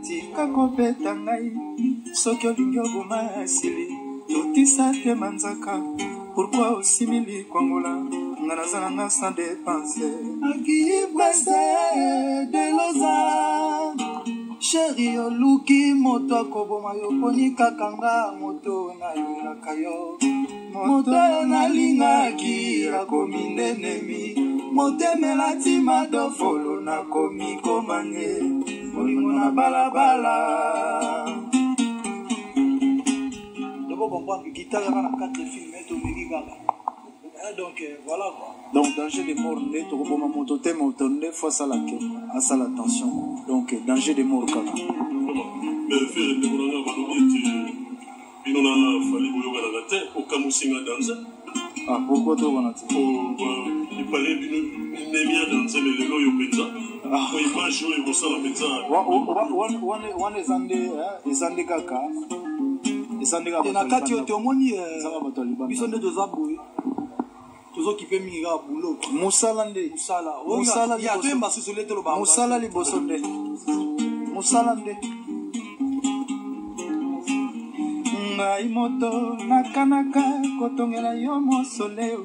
tika kopeta ngai soki olingi oboma asili totisa te manzaka pourquoi osimili kongola nga naza nanga sans dépense akibrese de loza chéri oluki moto akoboma yo poni kakanga moto nalingaka yo moto nalingaki akomi ndenemi motemela tima dofolo nakomi komane molingo na balabala. Comprendre que guitare a 4 films et tout donc voilà quoi. Donc danger de mort né to ko moto te moto ne face à la attention. Donc danger de mort kaka. Mais faire de bonanga balobiti bino na fali boyoga na te o kamusinga danza. Ah pourquoi to wana te? Il fallait bino nemia danza mais le loyo penza. Ah il va jouer au sala penza. One ezande kaka. Na kati yote omoni biso nde toza boye tozokipe mingi kaka bulo musala toyemba sosole toloba musala liboso nde musala nde ngai moto nakanaka kotongela yo mosoleo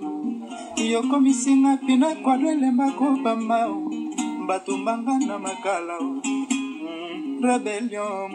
yokomisinga pina kwado elemba kobamba bato mbanga na makala rebellion